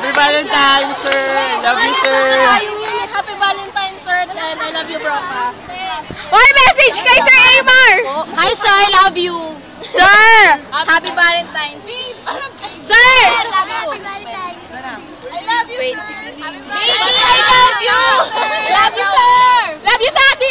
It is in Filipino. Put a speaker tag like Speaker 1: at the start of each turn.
Speaker 1: Happy Valentine's, sir. Love you, sir.
Speaker 2: Happy Valentine's, sir, and I love you, Broca.
Speaker 3: One message kay Sir Amar.
Speaker 2: Hi, sir, I love you.
Speaker 3: Sir,
Speaker 2: Happy Valentine's.
Speaker 3: sir.
Speaker 2: Happy Valentine's. I love you,
Speaker 3: Wait.
Speaker 2: sir. Happy Valentine's. I love you. Love you, sir. Love you, Daddy.